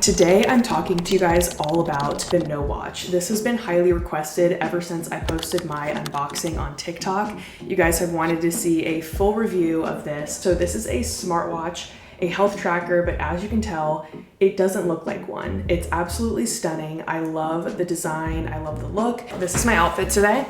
Today, I'm talking to you guys all about the NOWATCH. This has been highly requested ever since I posted my unboxing on TikTok. You guys have wanted to see a full review of this. So this is a smartwatch, a health tracker, but as you can tell, it doesn't look like one. It's absolutely stunning. I love the design. I love the look. This is my outfit today.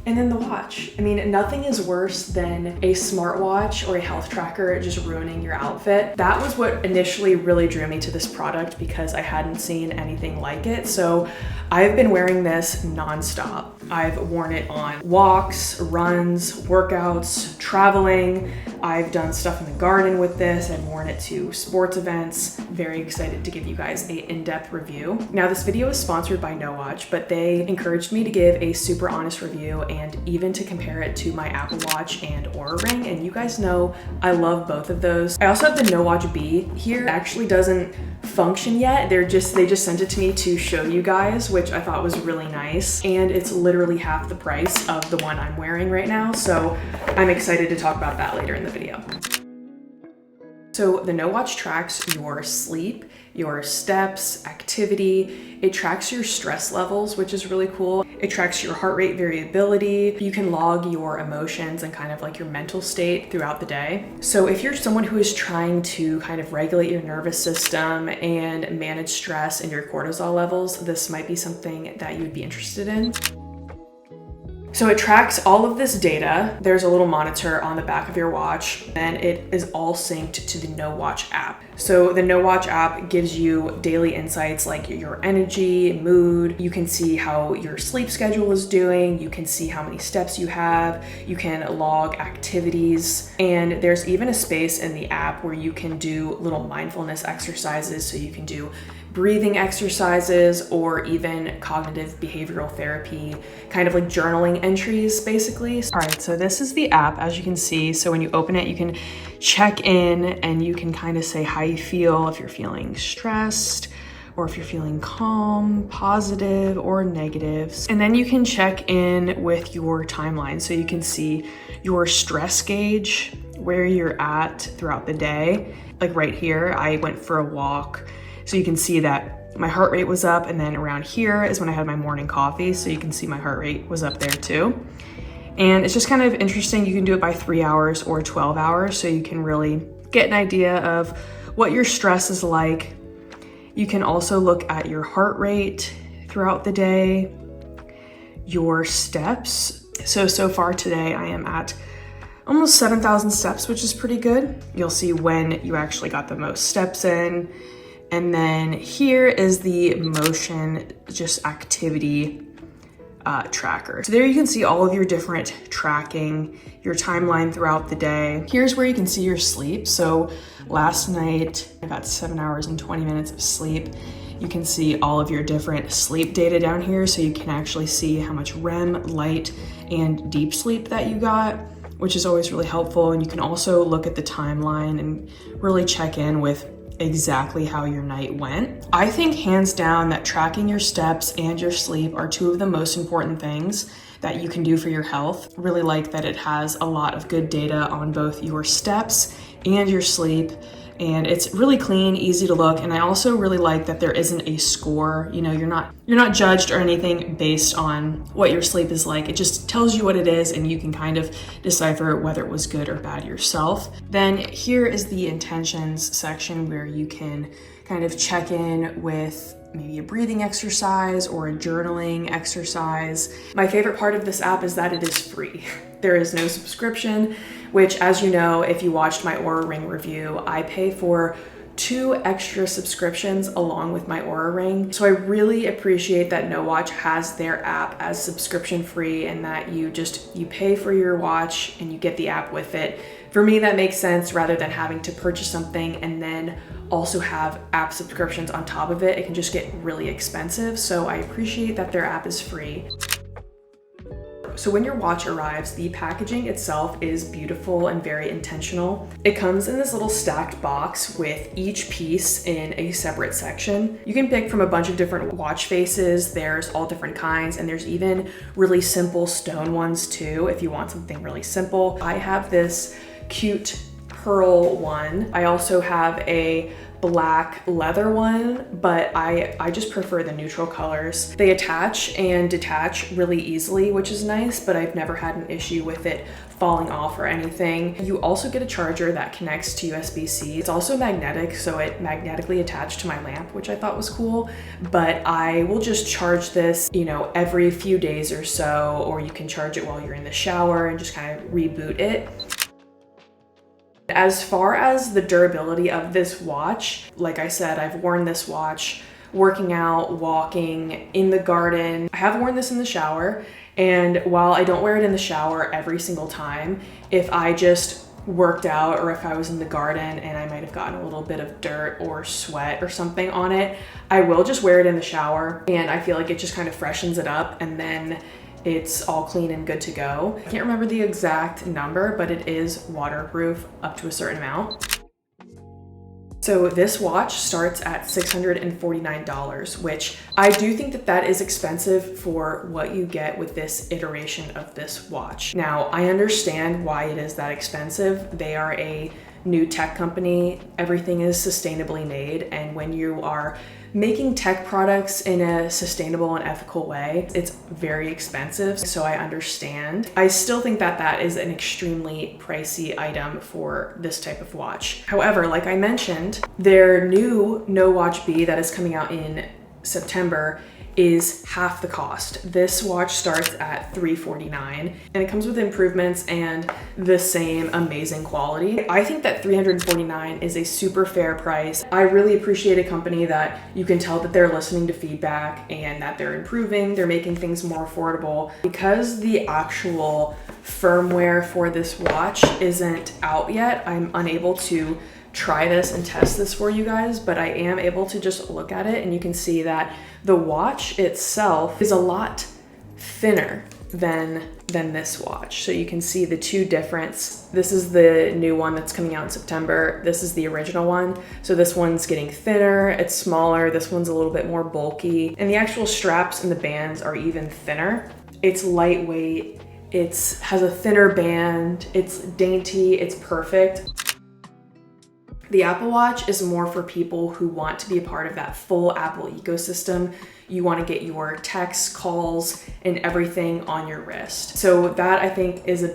And then the watch. I mean, nothing is worse than a smartwatch or a health tracker just ruining your outfit. That was what initially really drew me to this product because I hadn't seen anything like it. So I've been wearing this nonstop. I've worn it on walks, runs, workouts, traveling. I've done stuff in the garden with this. I've worn it to sports events. Very excited to give you guys an in-depth review. Now, this video is sponsored by NOWATCH, but they encouraged me to give a super honest review and even to compare it to my Apple Watch and Oura Ring. And you guys know I love both of those. I also have the NOWATCH B here. It actually doesn't function yet. They just sent it to me to show you guys, which I thought was really nice. And it's literally half the price of the one I'm wearing right now. So I'm excited to talk about that later in the video. So the NOWATCH tracks your sleep, your steps, activity. It tracks your stress levels, which is really cool. It tracks your heart rate variability. You can log your emotions and kind of like your mental state throughout the day. So if you're someone who is trying to kind of regulate your nervous system and manage stress and your cortisol levels, this might be something that you would be interested in. So it tracks all of this data. There's a little monitor on the back of your watch, and it is all synced to the NOWATCH app. So the NOWATCH app gives you daily insights like your energy, mood. You can see how your sleep schedule is doing. You can see how many steps you have. You can log activities. And there's even a space in the app where you can do little mindfulness exercises. So you can do breathing exercises or even cognitive behavioral therapy, kind of like journaling entries, basically. All right, so this is the app, as you can see. So when you open it, you can check in and you can kind of say how you feel, if you're feeling stressed, or if you're feeling calm, positive, or negative. And then you can check in with your timeline. So you can see your stress gauge, where you're at throughout the day. Like right here, I went for a walk. So you can see that my heart rate was up, and then around here is when I had my morning coffee. So you can see my heart rate was up there too. And it's just kind of interesting. You can do it by 3 hours or 12 hours. So you can really get an idea of what your stress is like. You can also look at your heart rate throughout the day, your steps. So far today I am at almost 7,000 steps, which is pretty good. You'll see when you actually got the most steps in. And then here is the motion, just activity tracker. So there you can see all of your different tracking, your timeline throughout the day. Here's where you can see your sleep. So last night, I got 7 hours and 20 minutes of sleep. You can see all of your different sleep data down here. So you can actually see how much REM, light, and deep sleep that you got, which is always really helpful. And you can also look at the timeline and really check in with exactly how your night went. I think hands down that tracking your steps and your sleep are two of the most important things that you can do for your health. Really like that it has a lot of good data on both your steps and your sleep. And it's really clean, easy to look. And I also really like that there isn't a score. You know, you're not judged or anything based on what your sleep is like. It just tells you what it is, and you can kind of decipher whether it was good or bad yourself. Then here is the intentions section where you can kind of check in with maybe a breathing exercise or a journaling exercise. My favorite part of this app is that it is free. There is no subscription, which, as you know, if you watched my Oura Ring review, I pay for 2 extra subscriptions along with my Oura Ring. So I really appreciate that NOWATCH has their app as subscription free, and that you pay for your watch and you get the app with it. For me, that makes sense rather than having to purchase something and then also have app subscriptions on top of it. It can just get really expensive. So I appreciate that their app is free. So when your watch arrives, the packaging itself is beautiful and very intentional. It comes in this little stacked box with each piece in a separate section. You can pick from a bunch of different watch faces. There's all different kinds, and there's even really simple stone ones too if you want something really simple. I have this cute pearl one. I also have a black leather one, but I just prefer the neutral colors. They attach and detach really easily, which is nice, but I've never had an issue with it falling off or anything. You also get a charger that connects to USB-C. It's also magnetic, so it magnetically attached to my lamp, which I thought was cool, but I will just charge this, you know, every few days or so, or you can charge it while you're in the shower and just kind of reboot it. As far as the durability of this watch, like I said, I've worn this watch working out, walking, in the garden. I have worn this in the shower, and while I don't wear it in the shower every single time, if I just worked out or if I was in the garden and I might have gotten a little bit of dirt or sweat or something on it, I will just wear it in the shower, and I feel like it just kind of freshens it up, and then it's all clean and good to go. I can't remember the exact number, but it is waterproof up to a certain amount. So this watch starts at $649, which I do think that that is expensive for what you get with this iteration of this watch. Now, I understand why it is that expensive. They are a new tech company. Everything is sustainably made, and when you are making tech products in a sustainable and ethical way, it's very expensive, so I understand. I still think that that is an extremely pricey item for this type of watch. However, like I mentioned, their new NOWATCH B that is coming out in September is half the cost. This watch starts at $349, and it comes with improvements and the same amazing quality. I think that $349 is a super fair price. I really appreciate a company that you can tell that they're listening to feedback and that they're improving, they're making things more affordable. Because the actual firmware for this watch isn't out yet, I'm unable to try this and test this for you guys, but I am able to just look at it, and you can see that the watch itself is a lot thinner than this watch. So you can see the two difference. This is the new one that's coming out in September. This is the original one. So this one's getting thinner, it's smaller, this one's a little bit more bulky, and the actual straps and the bands are even thinner. It's lightweight, it has a thinner band, it's dainty, it's perfect. The Apple Watch is more for people who want to be a part of that full Apple ecosystem. You want to get your texts, calls, and everything on your wrist. So that, I think, is a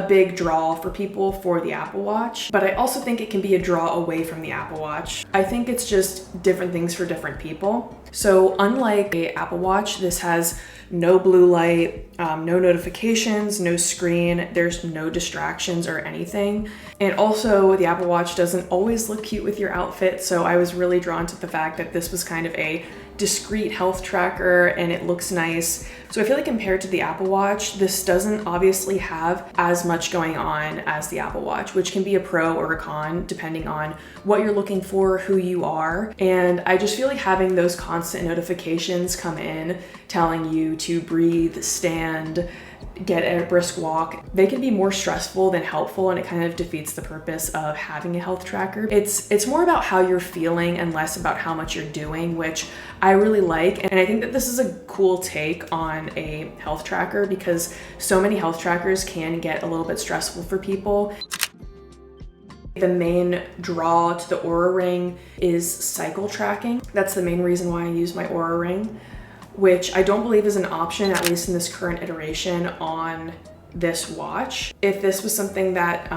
big draw for people for the Apple Watch. But I also think it can be a draw away from the Apple Watch. I think it's just different things for different people. So unlike the Apple Watch, this has no blue light, no notifications, no screen, there's no distractions or anything. And also the Apple Watch doesn't always look cute with your outfit, so I was really drawn to the fact that this was kind of a discreet health tracker and it looks nice. So I feel like compared to the Apple Watch, this doesn't obviously have as much going on as the Apple Watch, which can be a pro or a con depending on what you're looking for, who you are. And I just feel like having those constant notifications come in telling you to breathe, stand, get a brisk walk, they can be more stressful than helpful, and it kind of defeats the purpose of having a health tracker. It's more about how you're feeling and less about how much you're doing, which I really like. And I think that this is a cool take on a health tracker because so many health trackers can get a little bit stressful for people. The main draw to the Oura Ring is cycle tracking. That's the main reason why I use my Oura Ring, which I don't believe is an option, at least in this current iteration, on this watch. If this was something that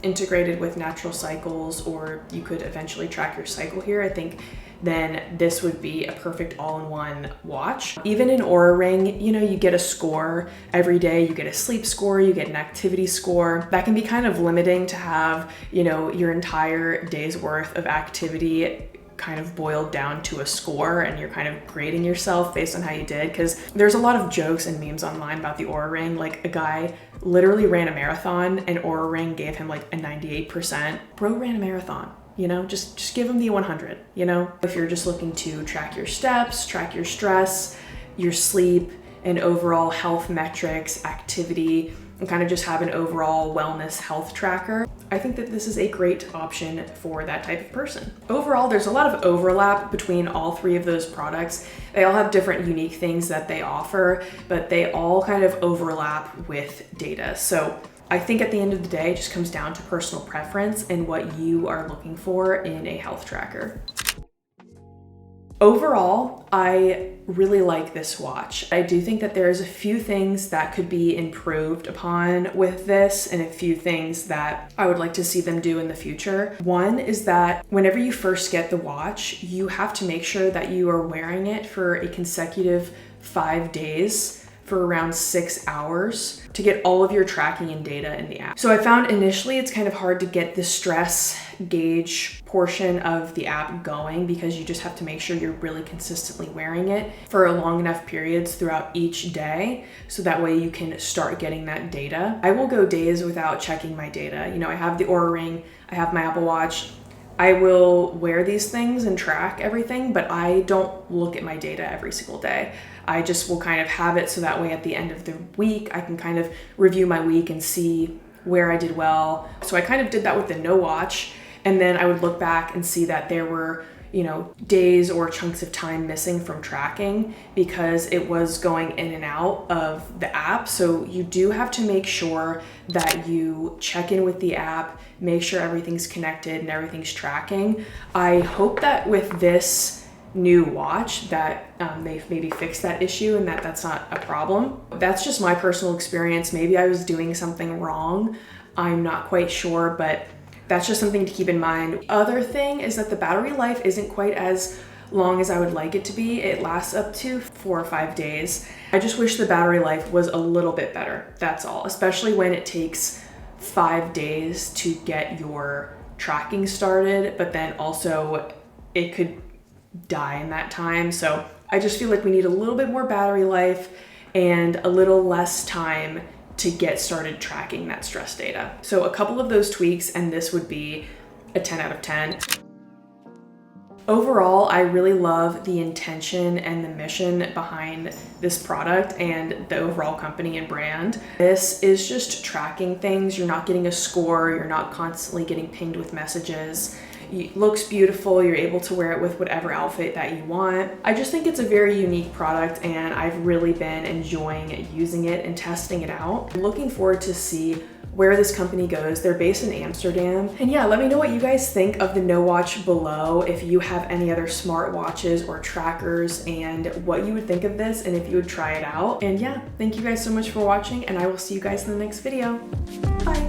integrated with natural cycles, or you could eventually track your cycle here, I think then this would be a perfect all-in-one watch. Even in Oura Ring, you know, you get a score every day, you get a sleep score, you get an activity score. That can be kind of limiting to have, you know, your entire day's worth of activity kind of boiled down to a score, and you're kind of grading yourself based on how you did, because there's a lot of jokes and memes online about the Oura Ring. Like, a guy literally ran a marathon and Oura Ring gave him like a 98%. Bro ran a marathon, you know, just give him the 100, you know? If you're just looking to track your steps, track your stress, your sleep, and overall health metrics, activity, and kind of just have an overall wellness health tracker, I think that this is a great option for that type of person. Overall, there's a lot of overlap between all three of those products. They all have different unique things that they offer, but they all kind of overlap with data. So I think at the end of the day, it just comes down to personal preference and what you are looking for in a health tracker. Overall, I really like this watch. I do think that there's a few things that could be improved upon with this and a few things that I would like to see them do in the future. One is that whenever you first get the watch, you have to make sure that you are wearing it for a consecutive 5 days for around 6 hours to get all of your tracking and data in the app. So I found initially it's kind of hard to get the stress gauge portion of the app going because you just have to make sure you're really consistently wearing it for long enough periods throughout each day so that way you can start getting that data. I will go days without checking my data. You know, I have the Oura Ring, I have my Apple Watch. I will wear these things and track everything, but I don't look at my data every single day. I just will kind of have it so that way at the end of the week, I can kind of review my week and see where I did well. So I kind of did that with the NOWATCH, and then I would look back and see that there were, you know, days or chunks of time missing from tracking because it was going in and out of the app. So you do have to make sure that you check in with the app, make sure everything's connected and everything's tracking. I hope that with this new watch that they've maybe fixed that issue and that's not a problem. That's just my personal experience. Maybe I was doing something wrong. I'm not quite sure, but that's just something to keep in mind. Other thing is that the battery life isn't quite as long as I would like it to be. It lasts up to 4 or 5 days. I just wish the battery life was a little bit better. That's all, especially when it takes 5 days to get your tracking started, but then also it could die in that time. So I just feel like we need a little bit more battery life and a little less time to get started tracking that stress data. So a couple of those tweaks and this would be a 10 out of 10. Overall, I really love the intention and the mission behind this product and the overall company and brand. This is just tracking things. You're not getting a score. You're not constantly getting pinged with messages. It looks beautiful. You're able to wear it with whatever outfit that you want. I just think it's a very unique product and I've really been enjoying using it and testing it out. I'm looking forward to see where this company goes. They're based in Amsterdam. And yeah, let me know what you guys think of the NOWATCH below, if you have any other smart watches or trackers and what you would think of this and if you would try it out. And yeah, thank you guys so much for watching and I will see you guys in the next video. Bye.